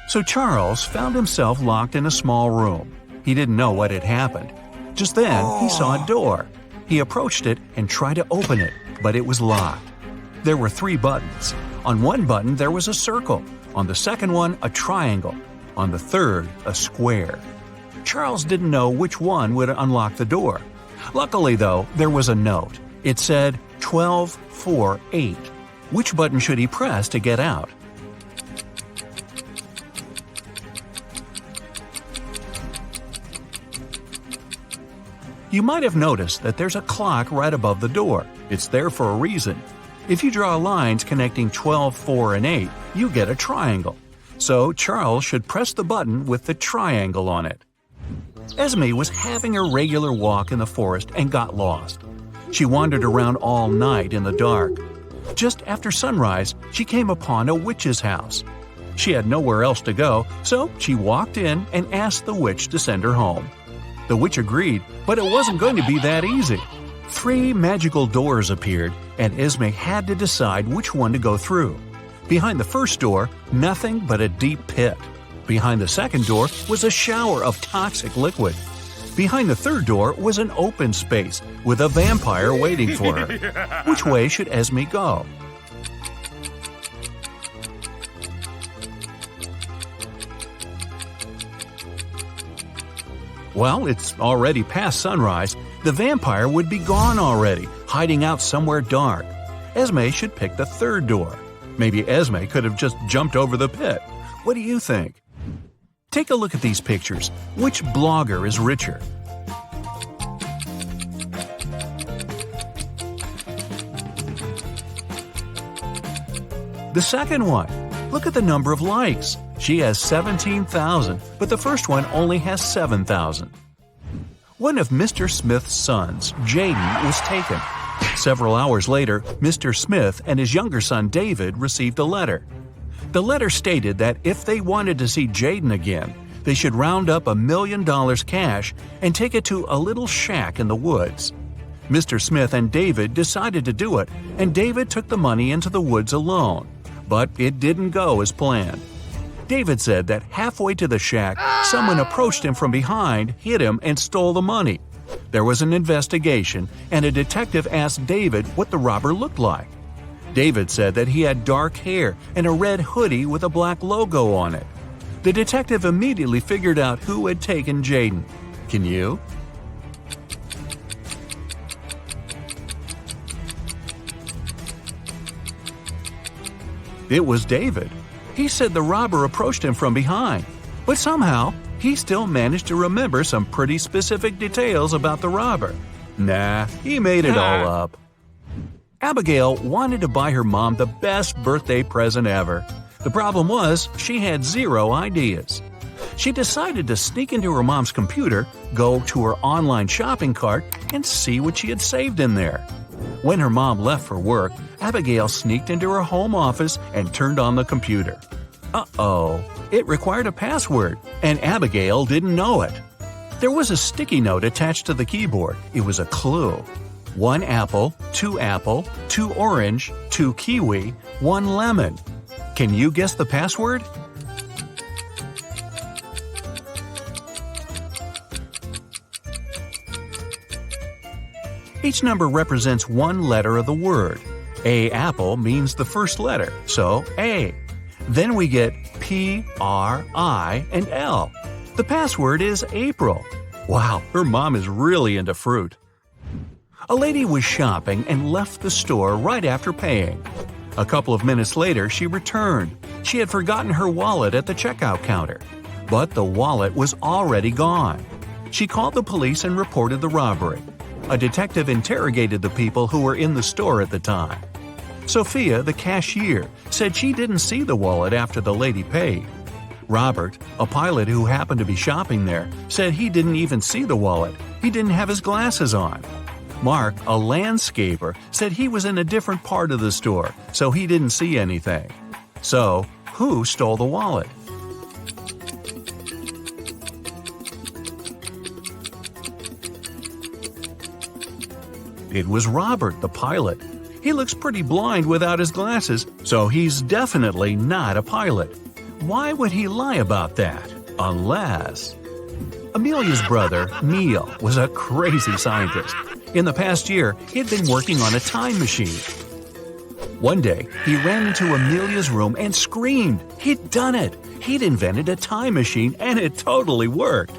So Charles found himself locked in a small room. He didn't know what had happened. Just then, he saw a door. He approached it and tried to open it, but it was locked. There were 3 buttons. On one button, there was a circle. On the second one, a triangle. On the third, a square. Charles didn't know which one would unlock the door. Luckily, though, there was a note. It said 1248. Which button should he press to get out? You might have noticed that there's a clock right above the door. It's there for a reason. If you draw lines connecting 12, 4, and 8, you get a triangle. So Charles should press the button with the triangle on it. Esme was having a regular walk in the forest and got lost. She wandered around all night in the dark. Just after sunrise, she came upon a witch's house. She had nowhere else to go, so she walked in and asked the witch to send her home. The witch agreed, but it wasn't going to be that easy. 3 magical doors appeared, and Esme had to decide which one to go through. Behind the first door, nothing but a deep pit. Behind the second door was a shower of toxic liquid. Behind the third door was an open space with a vampire waiting for her. Which way should Esme go? Well, it's already past sunrise. The vampire would be gone already, hiding out somewhere dark. Esme should pick the third door. Maybe Esme could have just jumped over the pit. What do you think? Take a look at these pictures. Which blogger is richer? The second one. Look at the number of likes. She has 17,000, but the first one only has 7,000. One of Mr. Smith's sons, Jaden, was taken. Several hours later, Mr. Smith and his younger son David received a letter. The letter stated that if they wanted to see Jaden again, they should round up $1 million cash and take it to a little shack in the woods. Mr. Smith and David decided to do it, and David took the money into the woods alone. But it didn't go as planned. David said that halfway to the shack, someone approached him from behind, hit him, and stole the money. There was an investigation, and a detective asked David what the robber looked like. David said that he had dark hair and a red hoodie with a black logo on it. The detective immediately figured out who had taken Jaden. Can you? It was David. He said the robber approached him from behind, but somehow he still managed to remember some pretty specific details about the robber. Nah, he made it all up. Abigail wanted to buy her mom the best birthday present ever. The problem was she had 0 ideas. She decided to sneak into her mom's computer, go to her online shopping cart, and see what she had saved in there. When her mom left for work, Abigail sneaked into her home office and turned on the computer. Uh-oh, it required a password, and Abigail didn't know it. There was a sticky note attached to the keyboard. It was a clue. 1 apple, 2 orange, 2 kiwi, 1 lemon. Can you guess the password? Each number represents one letter of the word. A apple means the first letter, so A. Then we get P, R, I, and L. The password is April. Wow, her mom is really into fruit. A lady was shopping and left the store right after paying. A couple of minutes later, she returned. She had forgotten her wallet at the checkout counter. But the wallet was already gone. She called the police and reported the robbery. A detective interrogated the people who were in the store at the time. Sophia, the cashier, said she didn't see the wallet after the lady paid. Robert, a pilot who happened to be shopping there, said he didn't even see the wallet. He didn't have his glasses on. Mark, a landscaper, said he was in a different part of the store, so he didn't see anything. So, who stole the wallet? It was Robert, the pilot. He looks pretty blind without his glasses, so he's definitely not a pilot. Why would he lie about that? Unless… Amelia's brother, Neil, was a crazy scientist. In the past year, he'd been working on a time machine. One day, he ran into Amelia's room and screamed. He'd done it! He'd invented a time machine and it totally worked.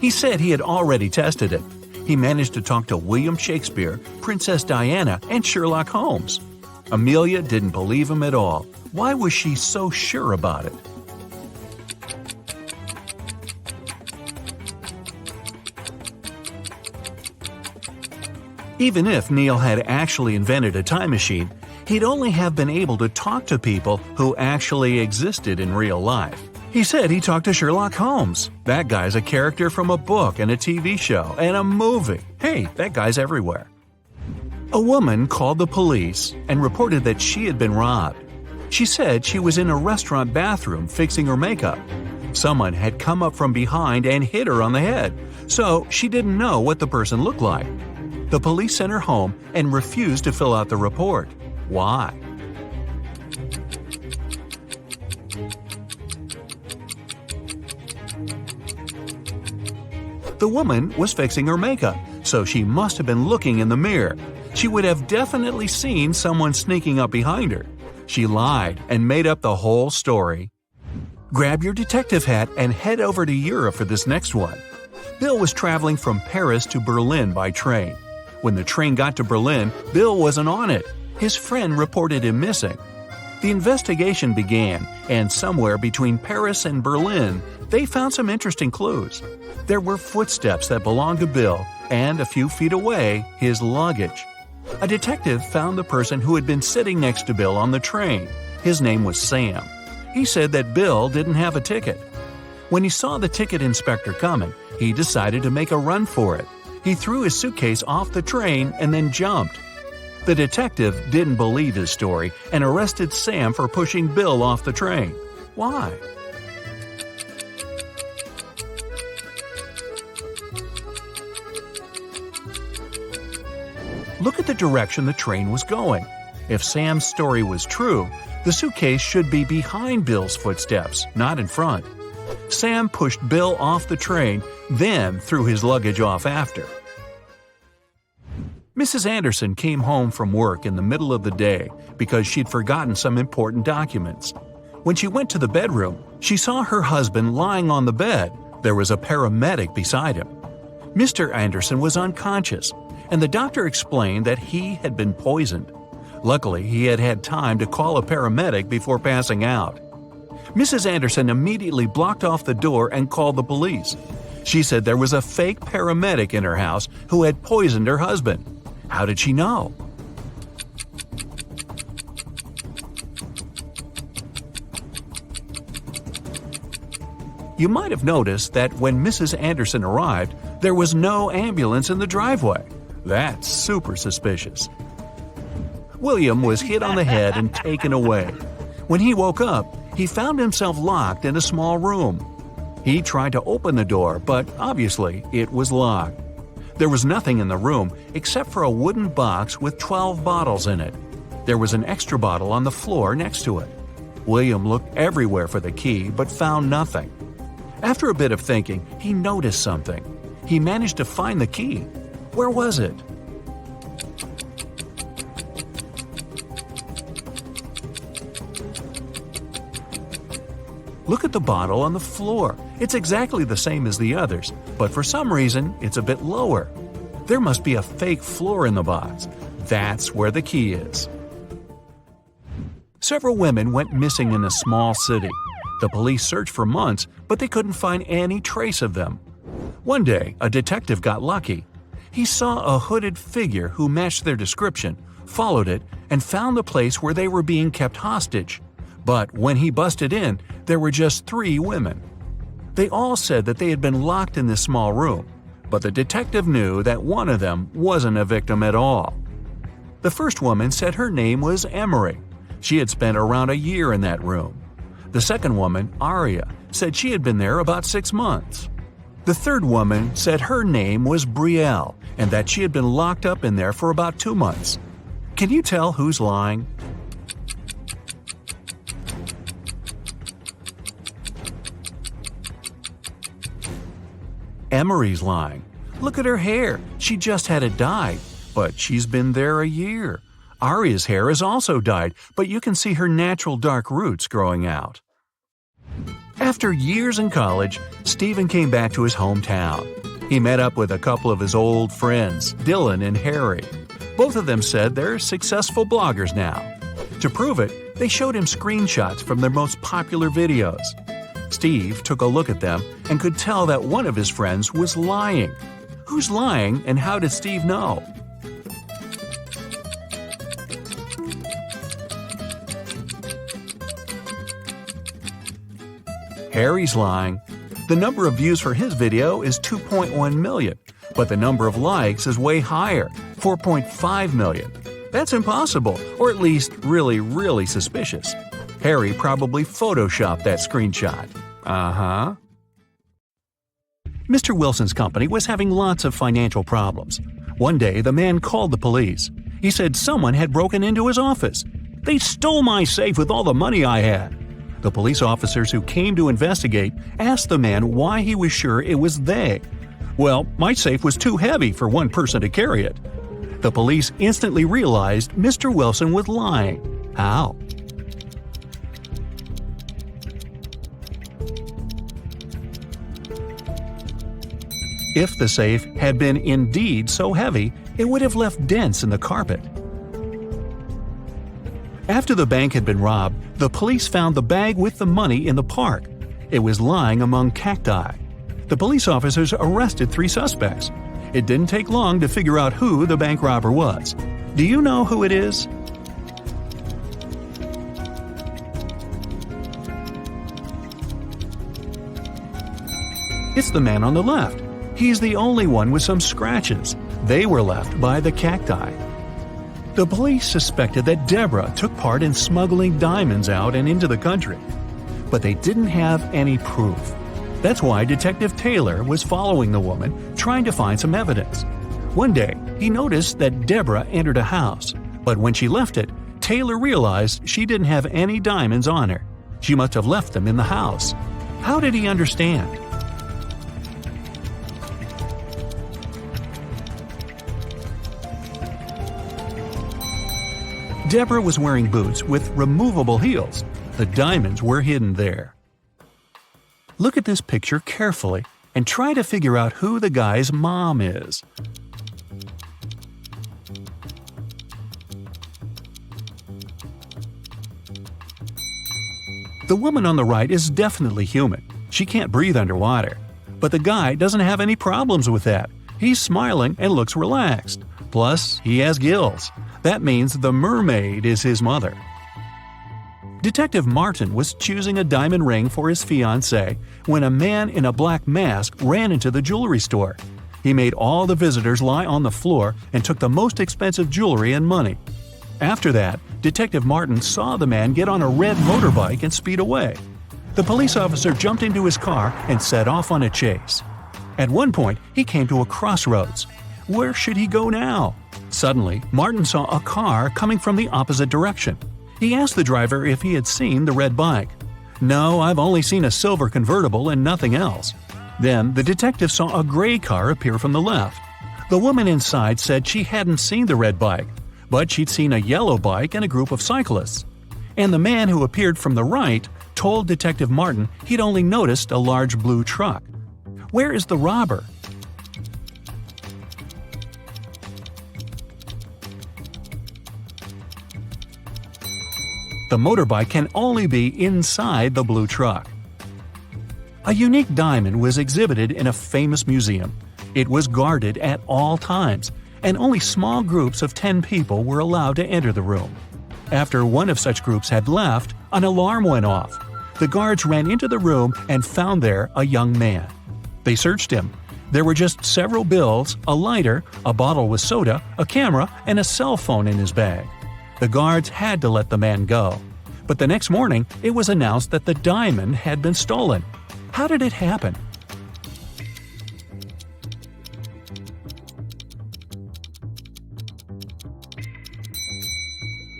He said he had already tested it. He managed to talk to William Shakespeare, Princess Diana, and Sherlock Holmes. Amelia didn't believe him at all. Why was she so sure about it? Even if Neil had actually invented a time machine, he'd only have been able to talk to people who actually existed in real life. He said he talked to Sherlock Holmes. That guy's a character from a book and a TV show and a movie. Hey, that guy's everywhere. A woman called the police and reported that she had been robbed. She said she was in a restaurant bathroom fixing her makeup. Someone had come up from behind and hit her on the head, so she didn't know what the person looked like. The police sent her home and refused to fill out the report. Why? The woman was fixing her makeup, so she must have been looking in the mirror. She would have definitely seen someone sneaking up behind her. She lied and made up the whole story. Grab your detective hat and head over to Europe for this next one. Bill was traveling from Paris to Berlin by train. When the train got to Berlin, Bill wasn't on it. His friend reported him missing. The investigation began, and somewhere between Paris and Berlin, they found some interesting clues. There were footsteps that belonged to Bill, and a few feet away, his luggage. A detective found the person who had been sitting next to Bill on the train. His name was Sam. He said that Bill didn't have a ticket. When he saw the ticket inspector coming, he decided to make a run for it. He threw his suitcase off the train and then jumped. The detective didn't believe his story and arrested Sam for pushing Bill off the train. Why? Look at the direction the train was going. If Sam's story was true, the suitcase should be behind Bill's footsteps, not in front. Sam pushed Bill off the train, then threw his luggage off after. Mrs. Anderson came home from work in the middle of the day because she'd forgotten some important documents. When she went to the bedroom, she saw her husband lying on the bed. There was a paramedic beside him. Mr. Anderson was unconscious, and the doctor explained that he had been poisoned. Luckily, he had had time to call a paramedic before passing out. Mrs. Anderson immediately blocked off the door and called the police. She said there was a fake paramedic in her house who had poisoned her husband. How did she know? You might have noticed that when Mrs. Anderson arrived, there was no ambulance in the driveway. That's super suspicious. William was hit on the head and taken away. When he woke up, he found himself locked in a small room. He tried to open the door, but obviously it was locked. There was nothing in the room except for a wooden box with 12 bottles in it. There was an extra bottle on the floor next to it. William looked everywhere for the key but found nothing. After a bit of thinking, he noticed something. He managed to find the key. Where was it? Look at the bottle on the floor. It's exactly the same as the others, but for some reason, it's a bit lower. There must be a fake floor in the box. That's where the key is. Several women went missing in a small city. The police searched for months, but they couldn't find any trace of them. One day, a detective got lucky. He saw a hooded figure who matched their description, followed it, and found the place where they were being kept hostage. But when he busted in, there were just 3 women. They all said that they had been locked in this small room, but the detective knew that one of them wasn't a victim at all. The first woman said her name was Emery. She had spent around a year in that room. The second woman, Aria, said she had been there about 6 months. The third woman said her name was Brielle and that she had been locked up in there for about 2 months. Can you tell who's lying? Emery's lying. Look at her hair. She just had it dyed, but she's been there a year. Aria's hair is also dyed, but you can see her natural dark roots growing out. After years in college, Stephen came back to his hometown. He met up with a couple of his old friends, Dylan and Harry. Both of them said they're successful bloggers now. To prove it, they showed him screenshots from their most popular videos. Steve took a look at them and could tell that one of his friends was lying. Who's lying, and how did Steve know? Harry's lying. The number of views for his video is 2.1 million, but the number of likes is way higher, 4.5 million. That's impossible, or at least really suspicious. Harry probably photoshopped that screenshot. Mr. Wilson's company was having lots of financial problems. One day, the man called the police. He said someone had broken into his office. They stole my safe with all the money I had. The police officers who came to investigate asked the man why he was sure it was they. Well, my safe was too heavy for one person to carry it. The police instantly realized Mr. Wilson was lying. How? If the safe had been indeed so heavy, it would have left dents in the carpet. After the bank had been robbed, the police found the bag with the money in the park. It was lying among cacti. The police officers arrested 3 suspects. It didn't take long to figure out who the bank robber was. Do you know who it is? It's the man on the left. He's the only one with some scratches. They were left by the cacti. The police suspected that Deborah took part in smuggling diamonds out and into the country. But they didn't have any proof. That's why Detective Taylor was following the woman, trying to find some evidence. One day, he noticed that Deborah entered a house, but when she left it, Taylor realized she didn't have any diamonds on her. She must have left them in the house. How did he understand? Deborah was wearing boots with removable heels. The diamonds were hidden there. Look at this picture carefully and try to figure out who the guy's mom is. The woman on the right is definitely human. She can't breathe underwater. But the guy doesn't have any problems with that. He's smiling and looks relaxed. Plus, he has gills. That means the mermaid is his mother. Detective Martin was choosing a diamond ring for his fiancée when a man in a black mask ran into the jewelry store. He made all the visitors lie on the floor and took the most expensive jewelry and money. After that, Detective Martin saw the man get on a red motorbike and speed away. The police officer jumped into his car and set off on a chase. At one point, he came to a crossroads. Where should he go now? Suddenly, Martin saw a car coming from the opposite direction. He asked the driver if he had seen the red bike. "No, I've only seen a silver convertible and nothing else." Then the detective saw a gray car appear from the left. The woman inside said she hadn't seen the red bike, but she'd seen a yellow bike and a group of cyclists. And the man who appeared from the right told Detective Martin he'd only noticed a large blue truck. Where is the robber? The motorbike can only be inside the blue truck. A unique diamond was exhibited in a famous museum. It was guarded at all times, and only small groups of 10 people were allowed to enter the room. After one of such groups had left, an alarm went off. The guards ran into the room and found there a young man. They searched him. There were just several bills, a lighter, a bottle with soda, a camera, and a cell phone in his bag. The guards had to let the man go. But the next morning, it was announced that the diamond had been stolen. How did it happen?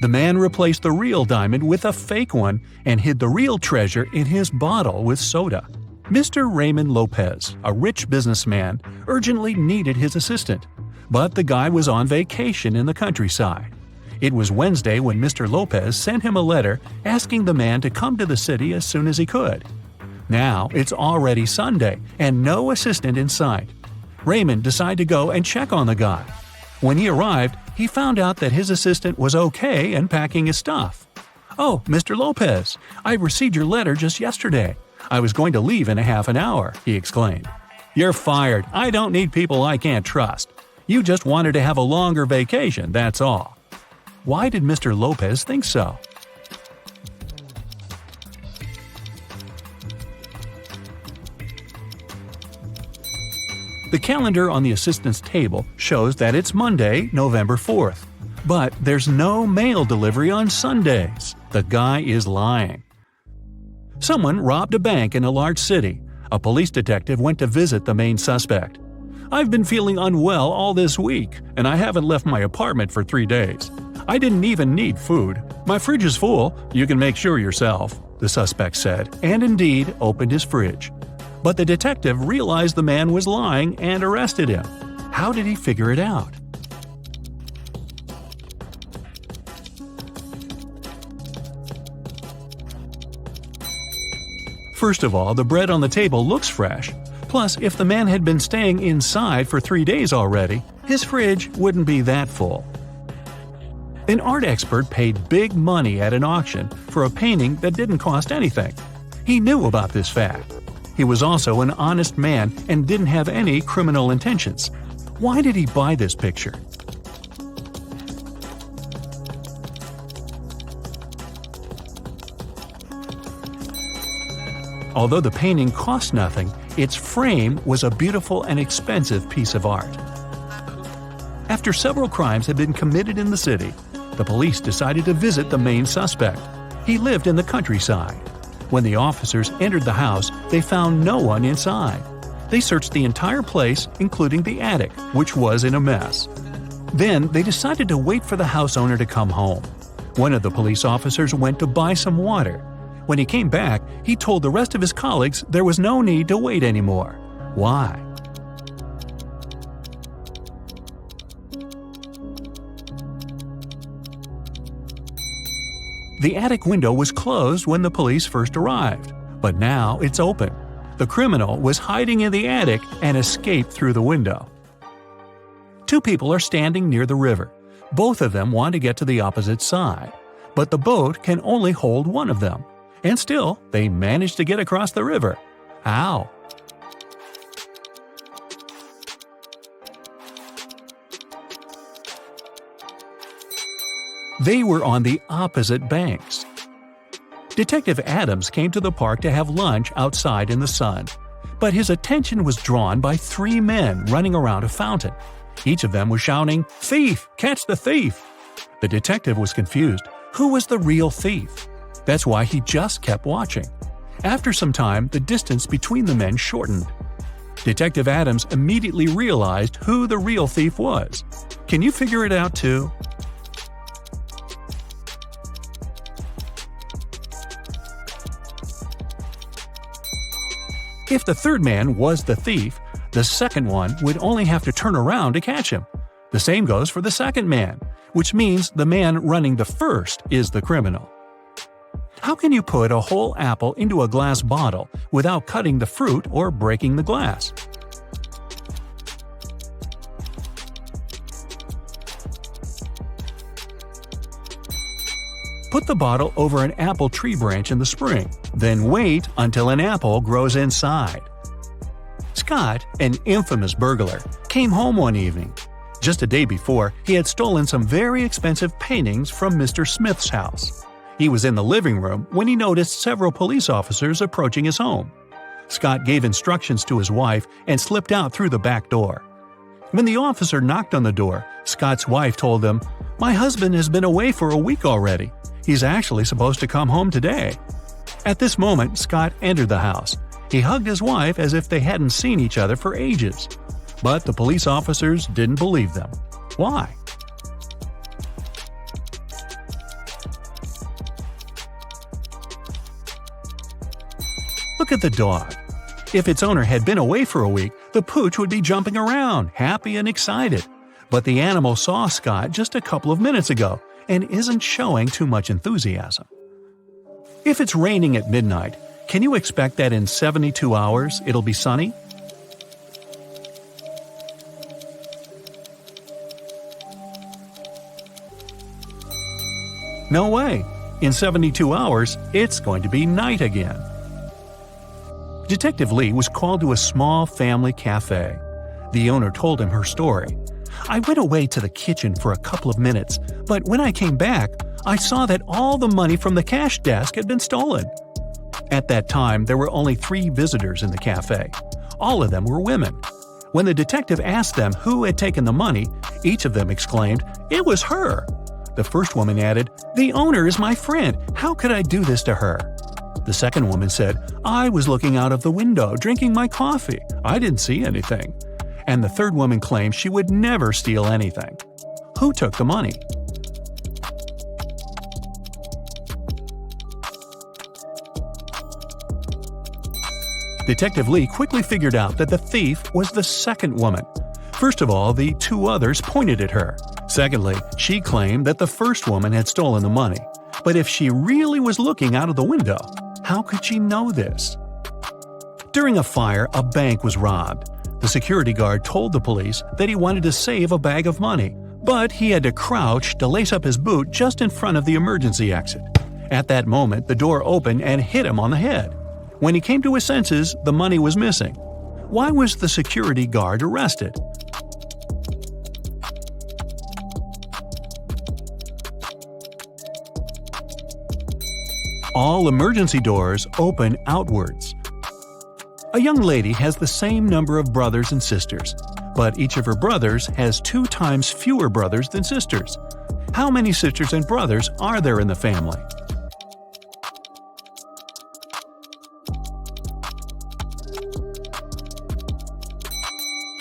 The man replaced the real diamond with a fake one and hid the real treasure in his bottle with soda. Mr. Raymond Lopez, a rich businessman, urgently needed his assistant, but the guy was on vacation in the countryside. It was Wednesday when Mr. Lopez sent him a letter asking the man to come to the city as soon as he could. Now it's already Sunday and no assistant in sight. Raymond decided to go and check on the guy. When he arrived, he found out that his assistant was okay and packing his stuff. "Oh, Mr. Lopez, I received your letter just yesterday. I was going to leave in a half an hour," he exclaimed. "You're fired. I don't need people I can't trust. You just wanted to have a longer vacation, that's all." Why did Mr. Lopez think so? The calendar on the assistant's table shows that it's Monday, November 4th. But there's no mail delivery on Sundays. The guy is lying. Someone robbed a bank in a large city. A police detective went to visit the main suspect. "I've been feeling unwell all this week, and I haven't left my apartment for 3 days. I didn't even need food. My fridge is full. You can make sure yourself," the suspect said, and indeed opened his fridge. But the detective realized the man was lying and arrested him. How did he figure it out? First of all, the bread on the table looks fresh. Plus, if the man had been staying inside for 3 days already, his fridge wouldn't be that full. An art expert paid big money at an auction for a painting that didn't cost anything. He knew about this fact. He was also an honest man and didn't have any criminal intentions. Why did he buy this picture? Although the painting cost nothing, its frame was a beautiful and expensive piece of art. After several crimes had been committed in the city, the police decided to visit the main suspect. He lived in the countryside. When the officers entered the house, they found no one inside. They searched the entire place, including the attic, which was in a mess. Then they decided to wait for the house owner to come home. One of the police officers went to buy some water. When he came back, he told the rest of his colleagues there was no need to wait anymore. Why? The attic window was closed when the police first arrived, but now it's open. The criminal was hiding in the attic and escaped through the window. Two people are standing near the river. Both of them want to get to the opposite side, but the boat can only hold one of them. And still, they manage to get across the river. How? They were on the opposite banks. Detective Adams came to the park to have lunch outside in the sun, but his attention was drawn by 3 men running around a fountain. Each of them was shouting, "Thief! Catch the thief!" The detective was confused. Who was the real thief? That's why he just kept watching. After some time, the distance between the men shortened. Detective Adams immediately realized who the real thief was. Can you figure it out too? If the third man was the thief, the second one would only have to turn around to catch him. The same goes for the second man, which means the man running the first is the criminal. How can you put a whole apple into a glass bottle without cutting the fruit or breaking the glass? Put the bottle over an apple tree branch in the spring, then wait until an apple grows inside. Scott, an infamous burglar, came home one evening. Just a day before, he had stolen some very expensive paintings from Mr. Smith's house. He was in the living room when he noticed several police officers approaching his home. Scott gave instructions to his wife and slipped out through the back door. When the officer knocked on the door, Scott's wife told him, "My husband has been away for a week already. He's actually supposed to come home today." At this moment, Scott entered the house. He hugged his wife as if they hadn't seen each other for ages. But the police officers didn't believe them. Why? Look at the dog. If its owner had been away for a week, the pooch would be jumping around, happy and excited. But the animal saw Scott just a couple of minutes ago and isn't showing too much enthusiasm. If it's raining at midnight, can you expect that in 72 hours it'll be sunny? No way! In 72 hours, it's going to be night again. Detective Lee was called to a small family cafe. The owner told him her story. "I went away to the kitchen for a couple of minutes, but when I came back, I saw that all the money from the cash desk had been stolen. At that time, there were only 3 visitors in the cafe. All of them were women. When the detective asked them who had taken the money, each of them exclaimed, 'It was her!' The first woman added, 'The owner is my friend. How could I do this to her?' The second woman said, 'I was looking out of the window, drinking my coffee. I didn't see anything.' And the third woman claimed she would never steal anything. Who took the money?" Detective Lee quickly figured out that the thief was the second woman. First of all, the 2 others pointed at her. Secondly, she claimed that the first woman had stolen the money. But if she really was looking out of the window, how could she know this? During a fire, a bank was robbed. The security guard told the police that he wanted to save a bag of money, but he had to crouch to lace up his boot just in front of the emergency exit. At that moment, the door opened and hit him on the head. When he came to his senses, the money was missing. Why was the security guard arrested? All emergency doors open outwards. A young lady has the same number of brothers and sisters, but each of her brothers has 2 times fewer brothers than sisters. How many sisters and brothers are there in the family?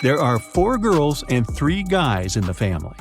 There are 4 girls and 3 guys in the family.